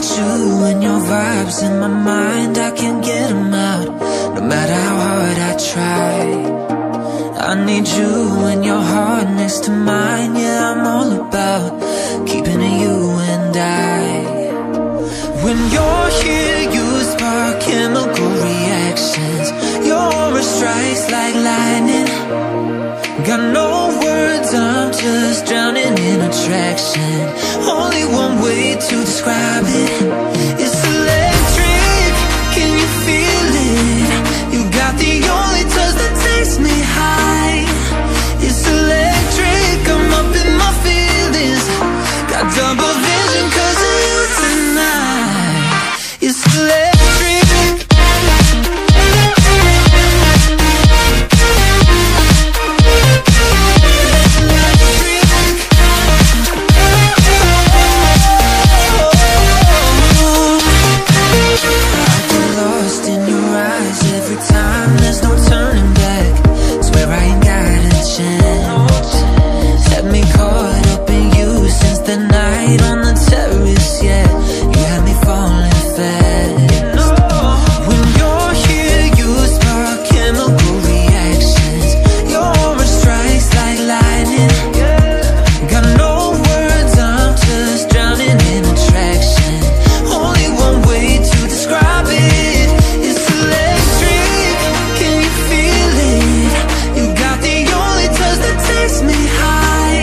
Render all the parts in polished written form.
got you and your vibes in my mind, I can't get them out, no matter how hard I try. I need you and your heart next to mine. Yeah, I'm all about keeping it you and I. When you're here, you spark chemical reactions. Your aura strikes like lightning. Got no words, I'm just drowning in attraction. Only one way to describe it. It's electric, can you feel it? You got the only touch that takes me high. It's electric, I'm up in my feelings. Got double vision 'cause of you tonight. It's electric. On the terrace, yeah, you had me falling fast. When you're here, you spark chemical reactions. Your aura strikes like lightning. Got no words, I'm just drowning in attraction. Only one way to describe it. It's electric, can you feel it? You got the only touch that takes me high.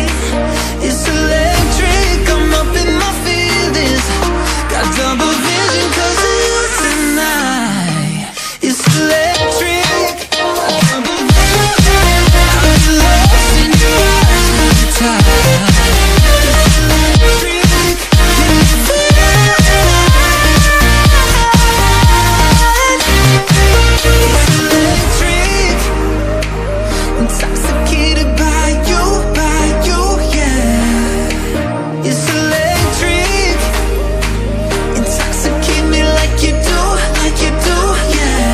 It's electric, I'm up in my feelings. Got double vision 'cause of you tonight. It's electric. I'm lost in your eyes every time. It's electric. Can you feel it? It's electric. Intoxicated by you, yeah. It's electric. Intoxicate me like you do, yeah.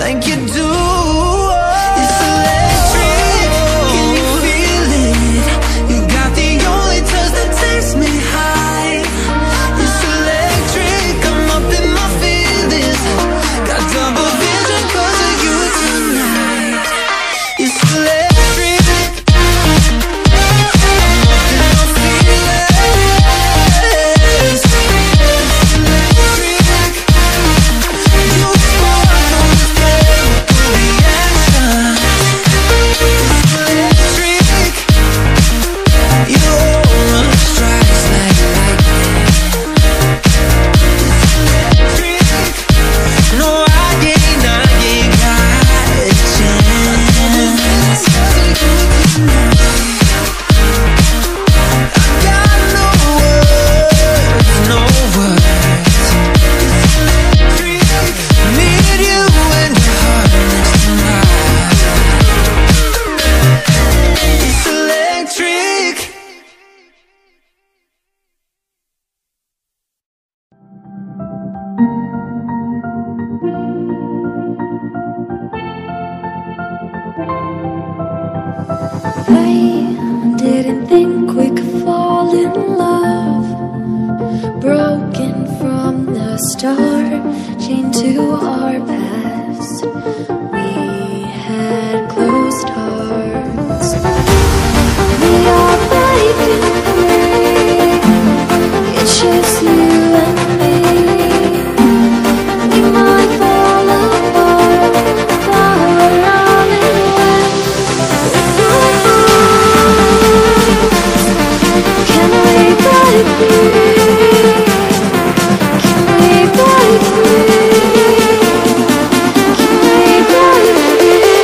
Like you do. It's electric. Can you feel it? You got the only touch that takes me high. It's electric. I'm up in my feelings. Got double vision 'cause of you tonight. It's electric. I didn't think we could fall in love. Broken from the start, chained to our past. We had closed hearts. We are breaking free. It's just you and me. We might fall apart, but we're all in love. Can we break free? Can we break free? Can we break free?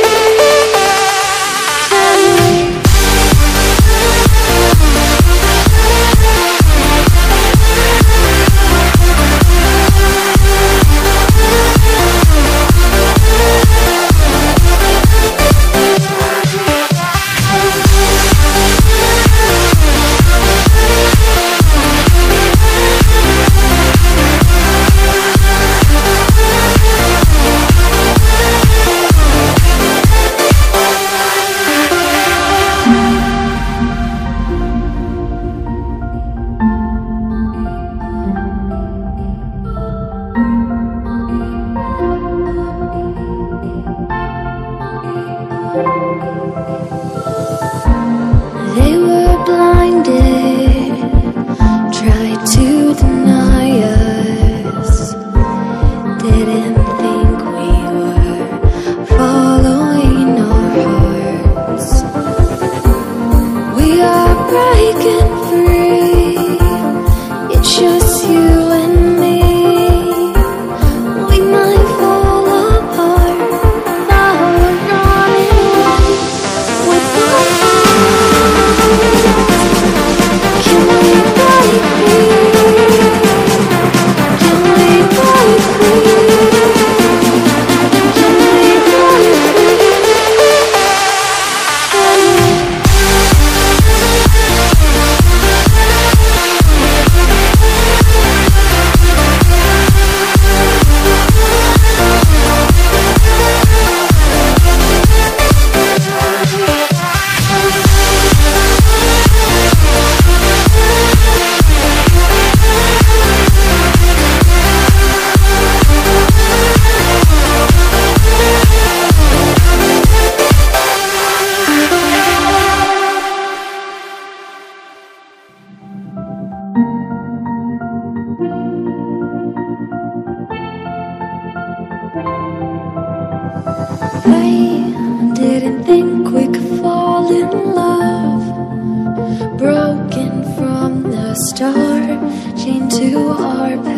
They were blinded, tried to deny us, didn't think we were following our hearts. We are breaking free, it's just you and me. We might fall apart, now we're running away with our hearts. Can we break free? Can we break free? Can we break free? I didn't think we could fall in love, broken from the start, chained to our past.